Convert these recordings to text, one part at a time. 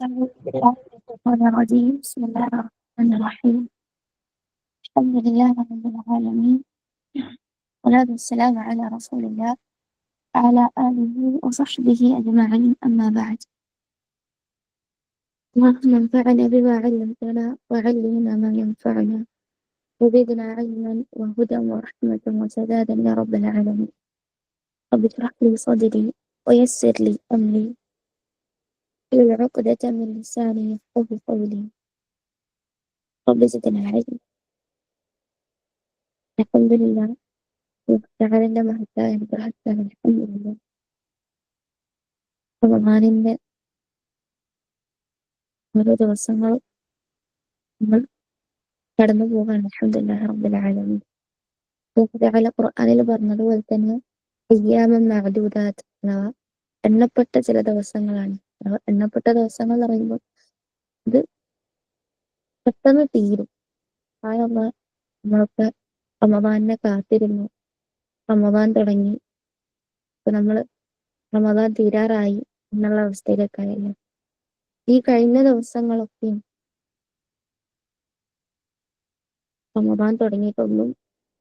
أعوذ بالله من الشيطان الرجيم. بسم الله الرحمن الرحيم. الحمد لله رب العالمين، والصلاة والسلام على رسول الله وعلى آله وصحبه أجمعين، أما بعد. اللهم انفعنا بما علمتنا وعلمنا ما ينفعنا وزدنا علما وهدى ورحمة وسدادا يا رب العالمين. رب اشرح لي صدري ويسر لي أمري واحلل عقدة من لساني يفقهوا قولي. رب زدنا علما. الحمد لله تعالى മഹത്തായ അനുഗ്രഹത്താൽ അൽഹംദുലില്ലാ റമദാനിന്റെ ഓരോ ദിവസങ്ങളും നമ്മൾ കടന്നു പോകാൻ അൽഹംദുലില്ലാഹി റബ്ബിൽ ആലമീൻ. അല്ലാഹു ഖുർആനിൽ പറഞ്ഞതുപോലെ തന്നെ അയ്യാമൻ മഅദൂദാത്ത്, അഥവാ എണ്ണപ്പെട്ട ചില ദിവസങ്ങളാണ്. എണ്ണപ്പെട്ട ദിവസങ്ങൾ എന്ന് പറയുമ്പോൾ ഇത് പെട്ടെന്ന് തീരും. നമ്മളൊക്കെ റമദാനിനെ കാത്തിരുന്നു. റമദാൻ തുടങ്ങി, ഇപ്പൊ നമ്മള് റമദാൻ തീരാറായി എന്നുള്ള അവസ്ഥയിലേക്കായല്ലോ. ഈ കഴിഞ്ഞ ദിവസങ്ങളൊക്കെയും റമദാൻ തുടങ്ങിയിട്ടൊന്നും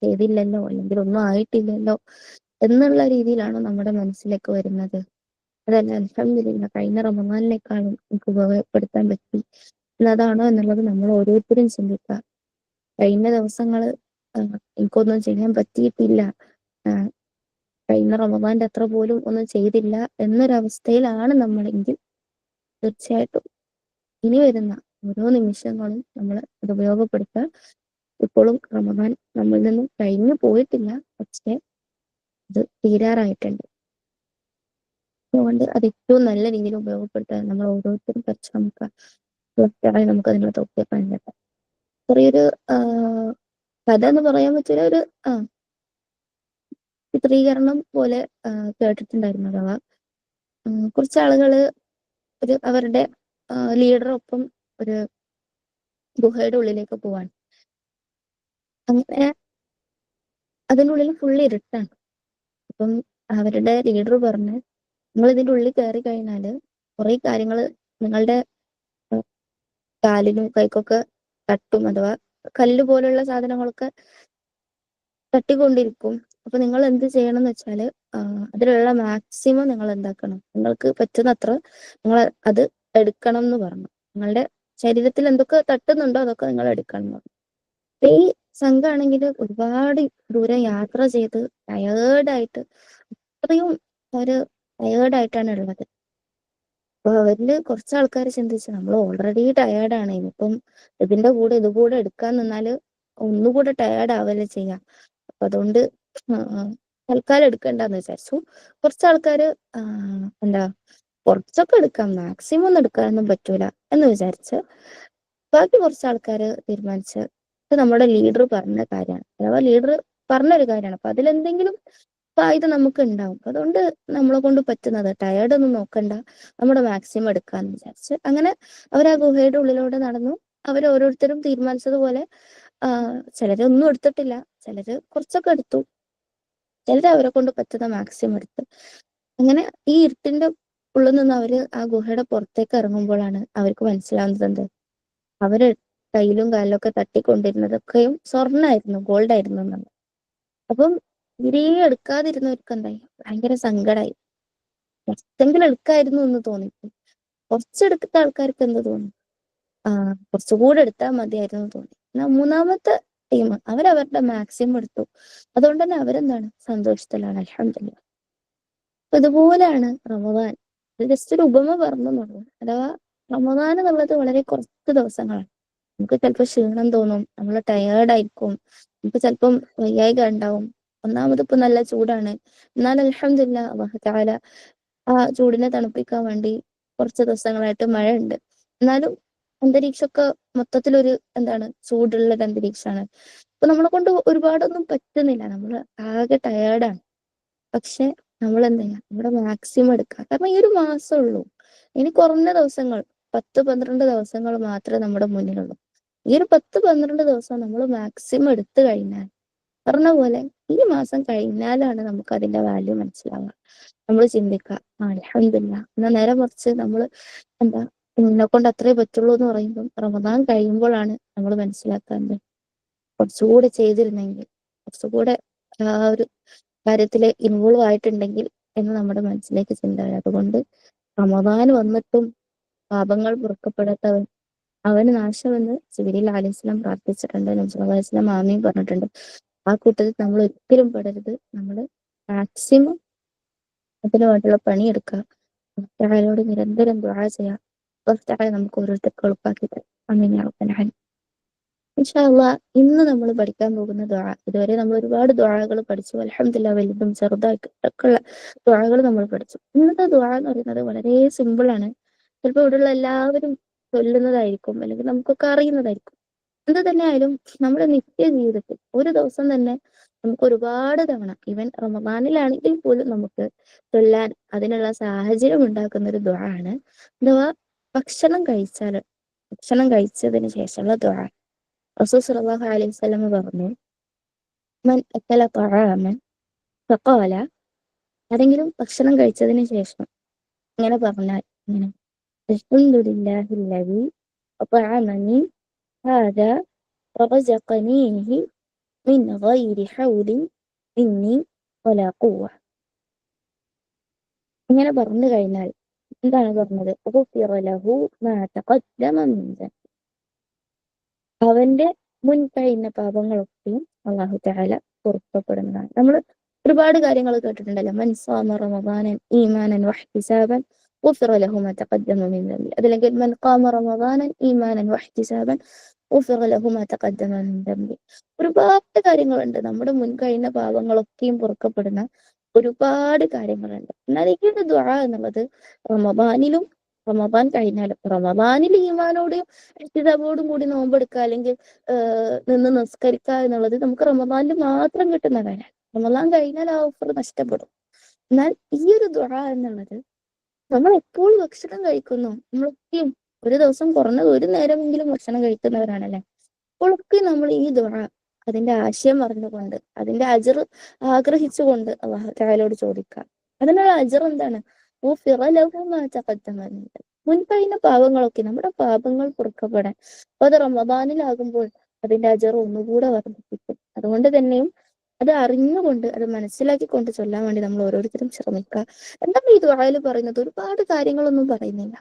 ചെയ്തില്ലല്ലോ, അല്ലെങ്കിൽ ഒന്നും ആയിട്ടില്ലല്ലോ എന്നുള്ള രീതിയിലാണ് നമ്മുടെ മനസ്സിലേക്ക് വരുന്നത്. അതല്ല, അൽഹംദുലില്ലാ കഴിഞ്ഞ റമദാനിനേക്കാളും എനിക്ക് ഉപയോഗപ്പെടുത്താൻ പറ്റി എന്നതാണോ എന്നുള്ളത് നമ്മൾ ഓരോരുത്തരും ചിന്തിക്കുക. കഴിഞ്ഞ ദിവസങ്ങള് എനിക്കൊന്നും ചെയ്യാൻ പറ്റിയിട്ടില്ല, കഴിഞ്ഞ റമദാന്റെ അത്ര പോലും ഒന്നും ചെയ്തില്ല എന്നൊരവസ്ഥയിലാണ് നമ്മളെങ്കിൽ തീർച്ചയായിട്ടും ഇനി വരുന്ന ഓരോ നിമിഷങ്ങളും നമ്മൾ അത് ഉപയോഗപ്പെടുത്താൻ. ഇപ്പോഴും റമദാൻ നമ്മളിൽ നിന്നും കഴിഞ്ഞു പോയിട്ടില്ല, പക്ഷെ അത് തീരാറായിട്ടുണ്ട്. അതുകൊണ്ട് അത് ഏറ്റവും നല്ല രീതിയിൽ ഉപയോഗപ്പെടുത്താൻ നമ്മൾ ഓരോരുത്തരും പരിശ്രമിക്കുക. തീർച്ചയായും നമുക്ക് അതിനുള്ള തൗഫീഖ് ഉണ്ടാക്കാം. ചെറിയൊരു കഥ എന്ന് പറയാൻ പറ്റില്ല, ഒരു ചിത്രീകരണം പോലെ കേട്ടിട്ടുണ്ടായിരുന്നു. അഥവാ കുറച്ച് ആളുകള് അവരുടെ ലീഡറൊപ്പം ഒരു ഗുഹയുടെ ഉള്ളിലേക്ക് പോവാണ്. അങ്ങനെ അതിനുള്ളിൽ ഫുള്ള് ഇരുട്ടാണ്. അപ്പം അവരുടെ ലീഡർ പറഞ്ഞ്, നിങ്ങൾ ഇതിന്റെ ഉള്ളിൽ കയറി കഴിഞ്ഞാല് കുറെ കാര്യങ്ങൾ നിങ്ങളുടെ കാലിനും കൈക്കൊക്കെ തട്ടും, അഥവാ കല്ല് പോലുള്ള സാധനങ്ങളൊക്കെ തട്ടിക്കൊണ്ടിരിക്കും. അപ്പൊ നിങ്ങൾ എന്ത് ചെയ്യണം എന്ന് വെച്ചാല് അതിലുള്ള മാക്സിമം നിങ്ങൾ എന്താക്കണം, നിങ്ങൾക്ക് പറ്റുന്നത്ര നിങ്ങൾ അത് എടുക്കണം എന്ന് പറഞ്ഞു. നിങ്ങളുടെ ശരീരത്തിൽ എന്തൊക്കെ തട്ടുന്നുണ്ടോ അതൊക്കെ നിങ്ങൾ എടുക്കണം എന്ന് പറഞ്ഞു. ഈ സംഘമാണെങ്കിൽ ഒരുപാട് ദൂരം യാത്ര ചെയ്ത് ടയേർഡായിട്ട്, അത്രയും ഒരു ടയേർഡായിട്ടാണ് ഉള്ളത്. അപ്പൊ അവരില് കുറച്ച് ആൾക്കാർ ചിന്തിച്ചു, നമ്മൾ ഓൾറെഡി ടയേർഡാണ്, ഇനിയിപ്പം ഇതിന്റെ കൂടെ ഇതുകൂടെ എടുക്കാൻ നിന്നാല് ഒന്നുകൂടെ ടയേർഡ് ആവല്ലേ ചെയ്യാം. അപ്പൊ അതുകൊണ്ട് തൽക്കാലം എടുക്കണ്ടെന്ന് വിചാരിച്ചു. കുറച്ച് ആൾക്കാര് എന്താ കുറച്ചൊക്കെ എടുക്കാം, മാക്സിമം ഒന്നും എടുക്കാനൊന്നും പറ്റൂല എന്ന് വിചാരിച്ച് ബാക്കി കുറച്ച് ആൾക്കാര് തീരുമാനിച്ച് ഇത് നമ്മുടെ ലീഡർ പറഞ്ഞ കാര്യമാണ്, അഥവാ ലീഡർ പറഞ്ഞൊരു കാര്യമാണ്, അപ്പൊ അതിലെന്തെങ്കിലും ഫായ്ദ നമുക്ക് ഉണ്ടാവും. അതുകൊണ്ട് നമ്മളെ കൊണ്ട് പറ്റുന്നത് ടയേർഡ് ഒന്നും നോക്കണ്ട, നമ്മുടെ മാക്സിമം എടുക്കാന്ന് വിചാരിച്ച് അങ്ങനെ അവർ ആ ഗുഹയുടെ ഉള്ളിലൂടെ നടന്നു. അവർ ഓരോരുത്തരും തീരുമാനിച്ചതുപോലെ ചിലരൊന്നും എടുത്തിട്ടില്ല, ചിലര് കുറച്ചൊക്കെ എടുത്തു, ചിലര് അവരെ കൊണ്ട് പറ്റുന്ന മാക്സിമം എടുത്ത്. അങ്ങനെ ഈ ഇരുട്ടിന്റെ ഉള്ളിൽ നിന്ന് അവര് ആ ഗുഹയുടെ പുറത്തേക്ക് ഇറങ്ങുമ്പോഴാണ് അവർക്ക് മനസ്സിലാവുന്നത് എന്ത്, അവര് കയ്യിലും കാലിലും ഒക്കെ തട്ടിക്കൊണ്ടിരുന്നതൊക്കെയും സ്വർണ്ണായിരുന്നു, ഗോൾഡ് ആയിരുന്നു എന്നുള്ളത്. അപ്പം ഇവരെ എടുക്കാതിരുന്നവർക്ക് എന്തായി, ഭയങ്കര സങ്കടമായി. കുറച്ചെങ്കിലും എടുക്കായിരുന്നു എന്ന് തോന്നി. കുറച്ചെടുത്ത ആൾക്കാർക്ക് എന്ത് തോന്നി, കുറച്ചുകൂടെ എടുത്താൽ മതിയായിരുന്നു തോന്നി. എന്നാൽ മൂന്നാമത്തെ ടീം അവരവരുടെ മാക്സിമം എടുത്തു. അതുകൊണ്ട് തന്നെ അവരെന്താണ്, സന്തോഷത്തിലാണ്, അൽഹംദുലില്ലാഹ്. അപ്പൊ ഇതുപോലെയാണ് റമദാൻ. ജസ്റ്റ് ഒരു ഉപമ പറഞ്ഞെന്നുള്ളൂ. അഥവാ റമദാൻ എന്നുള്ളത് വളരെ കുറച്ച് ദിവസങ്ങളാണ്. നമുക്ക് ചിലപ്പോൾ ക്ഷീണം തോന്നും, നമ്മൾ ടയേർഡായിരിക്കും, നമുക്ക് ചിലപ്പം വയ്യായ്ക ഉണ്ടാവും. ഒന്നാമത് ഇപ്പൊ നല്ല ചൂടാണ്, എന്നാൽ അൽഹംദുലില്ലാഹ് അല്ലാഹു തആല ആ ചൂടിനെ തണുപ്പിക്കാൻ വേണ്ടി കുറച്ച് ദിവസങ്ങളായിട്ട് മഴ ഉണ്ട്. എന്നാലും അന്തരീക്ഷമൊക്കെ മൊത്തത്തിലൊരു എന്താണ്, ചൂടുള്ള ഒരു അന്തരീക്ഷമാണ്. അപ്പൊ നമ്മളെ കൊണ്ട് ഒരുപാടൊന്നും പറ്റുന്നില്ല, നമ്മൾ ആകെ ടയേർഡാണ്. പക്ഷെ നമ്മൾ എന്താ ചെയ്യാ, നമ്മുടെ മാക്സിമം എടുക്കുക. കാരണം ഈ ഒരു മാസം ഉള്ളൂ, ഇനി കുറഞ്ഞ ദിവസങ്ങൾ 10-12 ദിവസങ്ങൾ മാത്രമേ നമ്മുടെ മുന്നിലുള്ളൂ. ഈ ഒരു 10-12 ദിവസം നമ്മൾ മാക്സിമം എടുത്തു കഴിഞ്ഞാൽ, പറഞ്ഞ പോലെ ഈ മാസം കഴിഞ്ഞാലാണ് നമുക്ക് അതിന്റെ വാല്യൂ മനസ്സിലാവുക. നമ്മൾ ചിന്തിക്കുക, അൽഹംദുലില്ലാഹ്. എന്നാൽ നേരെ മറിച്ച് നമ്മൾ എന്താ എന്നെ കൊണ്ട് അത്രേ പറ്റുള്ളൂ എന്ന് പറയുമ്പോൾ റമദാൻ കഴിയുമ്പോഴാണ് നമ്മൾ മനസ്സിലാക്കുന്നത് കുറച്ചുകൂടെ ചെയ്തിരുന്നെങ്കിൽ, കുറച്ചുകൂടെ ആ ഒരു കാര്യത്തില് ഇൻവോൾവ് ആയിട്ടുണ്ടെങ്കിൽ എന്ന് നമ്മുടെ മനസ്സിലേക്ക് ചിന്ത വരും. അതുകൊണ്ട് റമദാൻ വന്നിട്ടും പാപങ്ങൾ പൊറുക്കപ്പെടാത്തവൻ അവന് നാശമെന്ന് ജിബ്രീൽ അലൈഹിസ്സലാം പ്രാർത്ഥിച്ചിട്ടുണ്ട്. നബി സല്ലല്ലാഹു അലൈഹി വസല്ലം ആമീൻ പറഞ്ഞിട്ടുണ്ട്. ആ കൂട്ടത്തിൽ നമ്മൾ ഒരിക്കലും പെടരുത്. നമ്മൾ മാക്സിമം അതിനു വേണ്ടിയുള്ള പണിയെടുക്കുക. അല്ലാഹു തആലയോട് നിരന്തരം ദുആ ചെയ്യുക. അല്ലാഹു തആല നമുക്ക് ഓരോരുത്തർക്കും എളുപ്പാക്കി തരും. ആമീൻ യാ റബ്ബൽ ആലമീൻ. ഇൻഷാ അല്ലാഹ് ഇന്ന് നമ്മൾ പഠിക്കാൻ പോകുന്ന ദുആ, ഇതുവരെ നമ്മൾ ഒരുപാട് ദുആകൾ പഠിച്ചു. അൽഹംദുലില്ലാഹ് വലുതും ചെറുതായിട്ടൊക്കെയുള്ള ദുആകൾ നമ്മൾ പഠിച്ചു. ഇന്നത്തെ ദുആ എന്ന് പറയുന്നത് വളരെ സിമ്പിൾ ആണ്. ചിലപ്പോൾ ഇവിടെയുള്ള എല്ലാവരും ചൊല്ലുന്നതായിരിക്കും, അല്ലെങ്കിൽ നമുക്കൊക്കെ അറിയുന്നതായിരിക്കും. എന്ത് തന്നെ ആയാലും നമ്മുടെ നിത്യ ജീവിതത്തിൽ ഒരു ദിവസം തന്നെ നമുക്ക് ഒരുപാട് തവണ, ഈവൻ റമദാനിലാണെങ്കിൽ പോലും നമുക്ക് ചൊല്ലാൻ അതിനുള്ള സാഹചര്യം ഉണ്ടാക്കുന്ന ഒരു ദുആ ആണ്. അഥവാ ഭക്ഷണം കഴിച്ചതിന് ശേഷമുള്ള ദുആ. റസൂൽ സ്വല്ലല്ലാഹു അലൈഹി വസല്ലം പറഞ്ഞു, മൻ അക്കല തആമൻ ഫഖാല, ആരെങ്കിലും ഭക്ഷണം കഴിച്ചതിന് ശേഷം ഇങ്ങനെ പറഞ്ഞാൽ, ഇങ്ങനെ അൽഹംദുലില്ലാഹില്ലദീ അത്അമനി ഹാദാ വറസഖനീഹി മിൻ ഗൈരി ഹൗലിൻ മിന്നി വലാ ഖുവ്വ. ഇങ്ങനെ പറഞ്ഞു കഴിഞ്ഞാൽ എന്താണ് പറഞ്ഞത്? ഗുഫിറ ലഹു മാ തഖദ്ദമ മിൻ ദംബി. അവന്റെ മുൻ കഴിഞ്ഞ പാപങ്ങളൊക്കെയും അല്ലാഹു തആല പൊറുക്കപ്പെടുന്നതാണ്. നമ്മൾ ഒരുപാട് കാര്യങ്ങൾ കേട്ടിട്ടുണ്ടല്ലോ. മൻ സാമ റമദാനൻ ഈമാനൻ വഹ്തിസാബൻ ഗുഫിറ ലഹു മാ തഖദ്ദമ മിൻ ദംബി. അതല്ലെങ്കിൽ മൻ ഖാമ റമദാനൻ ഈമാനൻ വഹ്തിസാബൻ ഗുഫിറ ലഹു മാ തഖദ്ദമ മിൻ ദംബി. ഒരുപാട് കാര്യങ്ങളുണ്ട്. നമ്മുടെ മുൻ കഴിഞ്ഞ പാപങ്ങളൊക്കെയും പൊറുക്കപ്പെടുന്ന ഒരുപാട് കാര്യങ്ങളുണ്ട്. എന്നാൽ ഈ ഒരു ദുആ എന്നുള്ളത് റമദാനിലും റമദാൻ കഴിഞ്ഞാലും, റമദാനിൽ ഈമാനോടും ഇഹ്തിസാബോടും കൂടി നോമ്പെടുക്കുക, അല്ലെങ്കിൽ നിന്ന് നിസ്കരിക്കുക എന്നുള്ളത് നമുക്ക് റമദാനിൽ മാത്രം കിട്ടുന്ന കാര്യമാണ്. റമദാൻ കഴിഞ്ഞാൽ ആ ഓഫർ നഷ്ടപ്പെടും. എന്നാൽ ഈ ഒരു ദുആ എന്നുള്ളത് നമ്മൾ എപ്പോൾ ഭക്ഷണം കഴിക്കുന്നു, നമ്മളൊക്കെയും ഒരു ദിവസം കുറഞ്ഞത് ഒരു നേരമെങ്കിലും ഭക്ഷണം കഴിക്കുന്നവരാണല്ലേ. അപ്പോഴൊക്കെ നമ്മൾ ഈ ദുആ അതിന്റെ ആശയം അറിഞ്ഞുകൊണ്ട്, അതിന്റെ അജ്ർ ആഗ്രഹിച്ചുകൊണ്ട് അല്ലാഹു തആലയോട് ചോദിക്കുക. അതിനുള്ള അജ്ർ എന്താണ്? ഗുഫിറ ലഹു മാ തഖദ്ദമ മിൻ ദംബി. മുൻകഴിഞ്ഞ പാപങ്ങളൊക്കെ, നമ്മുടെ പാപങ്ങൾ പൊറുക്കപ്പെടാൻ അത് റമദാനിലാകുമ്പോൾ അതിന്റെ അജ്ർ ഒന്നുകൂടെ വർദ്ധിപ്പിക്കും. അതുകൊണ്ട് തന്നെയും അത് അറിഞ്ഞുകൊണ്ട്, അത് മനസ്സിലാക്കിക്കൊണ്ട് ചൊല്ലാൻ വേണ്ടി നമ്മൾ ഓരോരുത്തരും ശ്രമിക്കുക. എന്താണ് ഈ ദുആയിൽ പറയുന്നത്? ഒരുപാട് കാര്യങ്ങളൊന്നും പറയുന്നില്ല.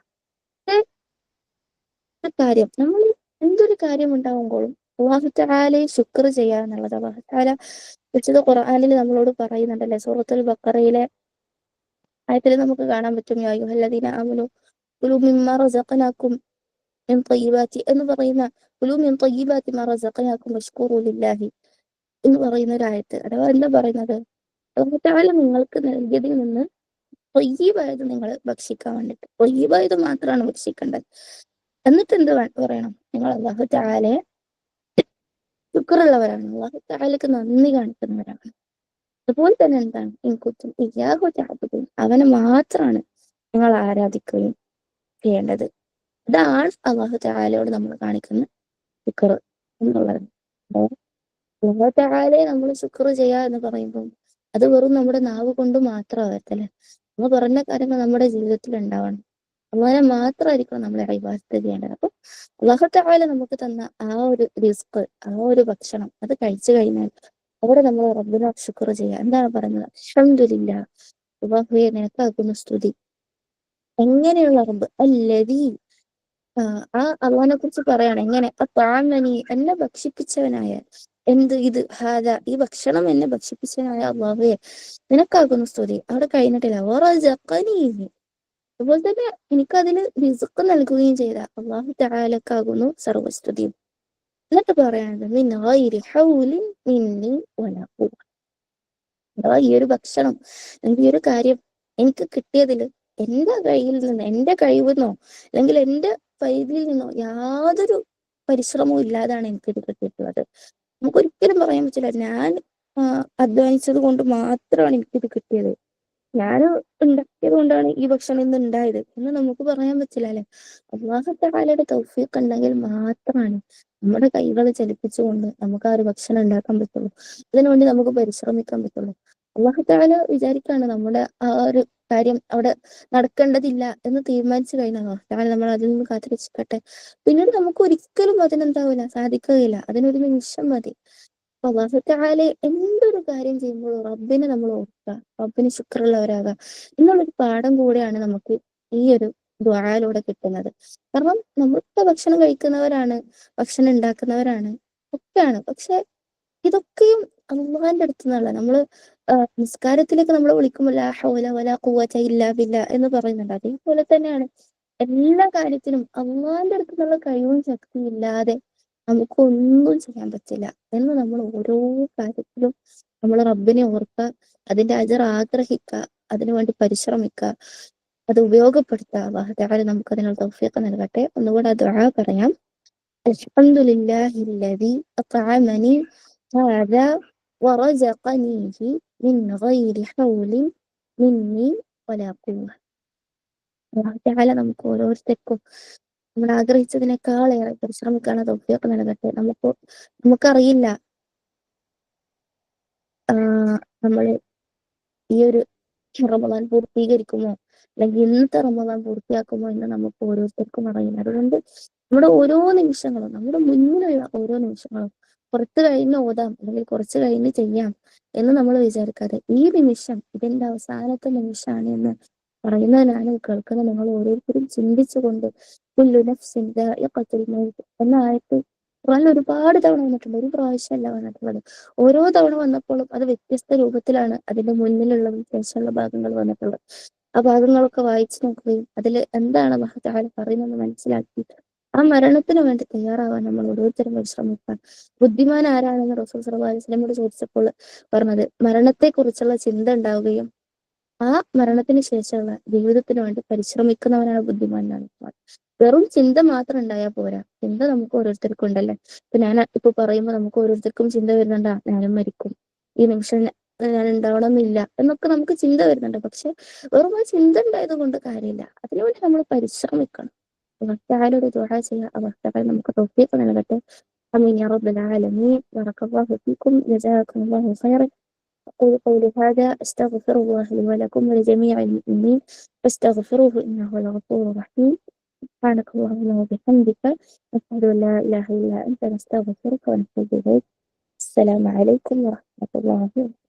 ഒരു കാര്യം, നമ്മൾ എന്തൊരു കാര്യം ഉണ്ടാകുമ്പോഴും അല്ലാഹു തആലയെ ശുക്ർ ചെയ്യുക എന്നുള്ളത് അല്ലാഹു തആല വിശുദ്ധ ഖുർആനിൽ നമ്മളോട് പറയുന്നുണ്ടല്ലേ. സൂറത്തുൽ ബഖറയിലെ ആയത്തിൽ നമുക്ക് കാണാൻ പറ്റും, യാ അയ്യുഹല്ലദീന ആമനൂ കുലൂ മിമ്മാ റസഖനാകും മിൻ ത്വയ്യിബാതി എന്ന് പറയുന്ന, കുലൂ മിൻ ത്വയ്യിബാതി മാ റസഖനാകും വഷ്കുറൂ ലില്ലാഹി എന്ന് പറയുന്ന ഒരു ആയത്ത്. അഥവാ എന്താ പറയുന്നത്? അല്ലാഹു തആല നിങ്ങൾക്ക് നൽകിയതിൽ നിന്ന് ത്വയ്യിബായത് നിങ്ങൾ ഭക്ഷിക്കാൻ വേണ്ടിയിട്ട്, ത്വയ്യിബായത് മാത്രമാണ് ഭക്ഷിക്കേണ്ടത്. എന്നിട്ട് എന്ത് പറയണം? നിങ്ങൾ അല്ലാഹു തആലയെ ശുക്റുള്ളവരാണ്, അല്ലാഹു തആലക്ക് നന്ദി കാണിക്കുന്നവരാണ്. അതുപോലെ തന്നെ എന്താണ്? ഇൻ കുൻതും ഇയ്യാഹു തഅബുദൂൻ, അവനെ മാത്രമാണ് നിങ്ങൾ ആരാധിക്കുകയും ചെയ്യേണ്ടത്. ഇതാണ് അല്ലാഹു തആലയോട് നമ്മൾ കാണിക്കുന്ന ശുക്ർ എന്നുള്ളത്. അല്ലാഹു തആലയെ നമ്മൾ ശുക്ർ ചെയ്യുക എന്ന് പറയുമ്പോൾ അത് വെറും നമ്മുടെ നാവ് കൊണ്ട് മാത്രമാകത്തില്ല. നമ്മൾ പറഞ്ഞ കാര്യങ്ങൾ നമ്മുടെ ജീവിതത്തിൽ ഉണ്ടാവണം. അള്ളാഹനെ മാത്രമായിരിക്കണം നമ്മളെ ഇബാദത്ത് ചെയ്യേണ്ടത്. അപ്പൊ അല്ലാഹു തആല നമുക്ക് തന്ന ആ ഒരു റിസ്ക്, ആ ഒരു ഭക്ഷണം അത് കഴിച്ചു കഴിഞ്ഞാൽ അവിടെ നമ്മൾ റബ്ബിനോട് ശുക്ർ ചെയ്യുക. എന്താണ് പറയുന്നത്? അൽഹംദുലില്ലാഹ്, അല്ലാഹുവേ നിനക്കാകുന്നു സ്തുതി. എങ്ങനെയുള്ള റബ്ബ്? അല്ലദീ, ആ അള്ളാഹിനെ കുറിച്ച് പറയാണ്. എങ്ങനെ? അത്അമനി, എന്നെ ഭക്ഷിപ്പിച്ചവനായ, എന്ത് ഇത്, ഹാദ, ഈ ഭക്ഷണം എന്നെ ഭക്ഷിപ്പിച്ചവനായ അള്ളാഹുവേ നിനക്കാകുന്നു സ്തുതി. അവിടെ കഴിഞ്ഞിട്ടില്ല, വറസഖനീഹി, അതുപോലെ തന്നെ എനിക്കതിന് റിസ്ക് നൽകുകയും ചെയ്ത അല്ലാഹു തആലക്കാകുന്നു സർവസ്തുതിയും. എന്നിട്ട് പറയാനുള്ളത് മിൻ ഗൈരി ഹൗലിൻ മിന്നി വലാ ഖുവ്വ. അഥവാ ഈ ഒരു ഭക്ഷണം, അല്ലെങ്കിൽ ഈ ഒരു കാര്യം എനിക്ക് കിട്ടിയതിൽ എന്റെ കയ്യിൽ നിന്ന്, എന്റെ കഴിവെന്നോ അല്ലെങ്കിൽ എന്റെ പരിധിയിൽ നിന്നോ യാതൊരു പരിശ്രമവും ഇല്ലാതാണ് എനിക്കിത് കിട്ടിയിട്ടുള്ളത്. നമുക്കൊരിക്കലും പറയാൻ പറ്റില്ല ഞാൻ അധ്വാനിച്ചത് കൊണ്ട് മാത്രമാണ് എനിക്കിത് കിട്ടിയത്, ഞാൻ ഉണ്ടാക്കിയത് കൊണ്ടാണ് ഈ ഭക്ഷണം ഇന്ന് ഉണ്ടായത് എന്ന് നമുക്ക് പറയാൻ പറ്റില്ല അല്ലെ. അല്ലാഹു തആലയുടെ തൗഫീഖ് ഉണ്ടെങ്കിൽ മാത്രമാണ് നമ്മുടെ കൈകൾ ചലിപ്പിച്ചുകൊണ്ട് നമുക്ക് ആ ഒരു ഭക്ഷണം ഉണ്ടാക്കാൻ പറ്റുള്ളൂ. അതിനുവേണ്ടി നമുക്ക് പരിശ്രമിക്കാൻ പറ്റുള്ളൂ. അല്ലാഹു തആല വിചാരിക്കാണ് നമ്മുടെ ആ ഒരു കാര്യം അവിടെ നടക്കേണ്ടതില്ല എന്ന് തീരുമാനിച്ചു കഴിഞ്ഞാൽ കാരണം നമ്മൾ അതിൽ നിന്ന് കാത്തിരക്ഷിക്കട്ടെ. പിന്നീട് നമുക്ക് ഒരിക്കലും അതിനെന്താവില്ല, സാധിക്കുകയില്ല. അതിനൊരു നിമിഷം മതി. അപ്പൊ അല്ലാഹു തആല എന്തൊരു കാര്യം ചെയ്യുമ്പോഴും റബ്ബിനെ നമ്മൾ ഓർക്കുക, റബ്ബിന് ശുക്റുള്ളവരാകുക എന്നുള്ളൊരു പാഠം കൂടെയാണ് നമുക്ക് ഈ ഒരു ദുആയിലൂടെ കിട്ടുന്നത്. കാരണം നമ്മളിപ്പോ ഭക്ഷണം കഴിക്കുന്നവരാണ്, ഭക്ഷണം ഉണ്ടാക്കുന്നവരാണ്, ഒക്കെയാണ്. പക്ഷെ ഇതൊക്കെയും അള്ളാന്റെ അടുത്ത് നിന്നുള്ള നമ്മള് നിസ്കാരത്തിലേക്ക് നമ്മൾ വിളിക്കുമ്പോൾ ലാ ഹൗല വലാ ഖുവത ഇല്ലാ ബില്ലാ എന്ന് പറയുന്നുണ്ട്. അതേപോലെ തന്നെയാണ് എല്ലാ കാര്യത്തിനും അള്ളാന്റെ അടുത്ത് നിന്നുള്ള കഴിവും ശക്തിയും ഇല്ലാതെ നമുക്കൊന്നും ചെയ്യാൻ പറ്റില്ല എന്ന് നമ്മൾ ഓരോ കാര്യത്തിലും നമ്മൾ റബ്ബിനെ ഓർക്കുക, അതിന്റെ അജർ ആഗ്രഹിക്കുക, അതിനുവേണ്ടി പരിശ്രമിക്കുക, അത് ഉപയോഗപ്പെടുത്തുക. അല്ലാഹു തആല നമുക്ക് അതിനുള്ള തൗഫീഖ് നൽകട്ടെ. ഒന്നുകൂടെ ആ ദുആ പറയാം. അൽഹംദുലില്ലാഹില്ലദീ അത്അമനി ഹാദാ വറസഖനീഹി മിൻ ഗൈരി ഹൗലിൻ മിന്നി വലാ ഖുവ്വ. അല്ലാഹു തആല നമുക്ക് ഓരോരുത്തർക്കും നമ്മൾ ആഗ്രഹിച്ചതിനേക്കാളേറെ പരിശ്രമിക്കാനുള്ള തൗഫീഖ് നൽകട്ടെ. നമുക്കറിയില്ല നമ്മൾ ഈ ഒരു റമദാൻ പൂർത്തീകരിക്കുമോ അല്ലെങ്കിൽ ഇന്നത്തെ റമദാൻ പൂർത്തിയാക്കുമോ എന്ന് നമുക്ക് ഓരോരുത്തർക്കും അറിയില്ല. അതുകൊണ്ട് നമ്മുടെ ഓരോ നിമിഷങ്ങളും, നമ്മുടെ മുന്നിലുള്ള ഓരോ നിമിഷങ്ങളും കുറച്ച് കഴിഞ്ഞ് ഓതാം അല്ലെങ്കിൽ കുറച്ച് കഴിഞ്ഞ് ചെയ്യാം എന്ന് നമ്മൾ വിചാരിക്കാതെ ഈ നിമിഷം ഇതിന്റെ അവസാനത്തെ നിമിഷമാണ് എന്ന് പറയുന്നതിനാണ് കേൾക്കുന്ന നിങ്ങൾ ഓരോരുത്തരും ചിന്തിച്ചുകൊണ്ട് കുല്ലു നഫ്സിൻ ദാഇഖത്തുൽ മൗത്ത് എന്ന ആയത്ത് ഖുർആനിൽ ഒരുപാട് തവണ വന്നിട്ടുണ്ട്. ഒരു പ്രാവശ്യമല്ല വന്നിട്ടുള്ളത്. ഓരോ തവണ വന്നപ്പോഴും അത് വ്യത്യസ്ത രൂപത്തിലാണ് അതിന്റെ മുന്നിലുള്ളതും ശേഷമുള്ള ഭാഗങ്ങൾ വന്നിട്ടുള്ളത്. ആ ഭാഗങ്ങളൊക്കെ വായിച്ചു നോക്കുകയും അതിൽ എന്താണ് അല്ലാഹു തആല പറയുന്നത് മനസ്സിലാക്കി ആ മരണത്തിന് വേണ്ടി തയ്യാറാവാൻ നമ്മൾ ഓരോരുത്തരും പരിശ്രമിക്കാൻ. ബുദ്ധിമാൻ ആരാണെന്ന് റസൂൽ സ്വല്ലല്ലാഹു അലൈഹി വസല്ലമയോട് ചോദിച്ചപ്പോൾ പറഞ്ഞത് മരണത്തെ കുറിച്ചുള്ള ചിന്ത ഉണ്ടാവുകയും ആ മരണത്തിന് ശേഷമുള്ള ജീവിതത്തിന് വേണ്ടി പരിശ്രമിക്കുന്നവനാണ് ബുദ്ധിമാൻ എന്നാണ് പറഞ്ഞത്. വെറും ചിന്ത മാത്രം ഉണ്ടായാൽ പോരാ, ചിന്ത നമുക്ക് ഓരോരുത്തർക്കും ഉണ്ടല്ലേ. ഞാൻ ഇപ്പൊ പറയുമ്പോൾ നമുക്ക് ഓരോരുത്തർക്കും ചിന്ത വരുന്നുണ്ടാ, ഞാനും മരിക്കും, ഈ നിമിഷം ഞാൻ ഉണ്ടാവണമെന്നില്ല എന്നൊക്കെ നമുക്ക് ചിന്ത വരുന്നുണ്ട്. പക്ഷെ വെറും ആ ചിന്ത ഉണ്ടായത് കൊണ്ട് കാര്യമില്ല, അതിനുവേണ്ടി നമ്മൾ പരിശ്രമിക്കണം. അവസ്ഥയോട് ദുആ ചെയ്യുക, അവസ്ഥകൾ നമുക്ക് തൗഫീഖ് നൽകട്ടെ. ആമീൻ യാ റബ്ബൽ ആലമീൻ. ബറകല്ലാഹു ഫീക്കും. ജസാകുമുല്ലാഹു ഖൈറൻ. أقول قولي هذا أستغفر الله لي ولكم ولجميع المؤمنين فاستغفروه إنه الغفور الرحيم. سبحانك اللهم وبحمدك نشهد أن لا إله إلا أنت نستغفرك ونتوب إليك. السلام عليكم ورحمة الله وبركاته.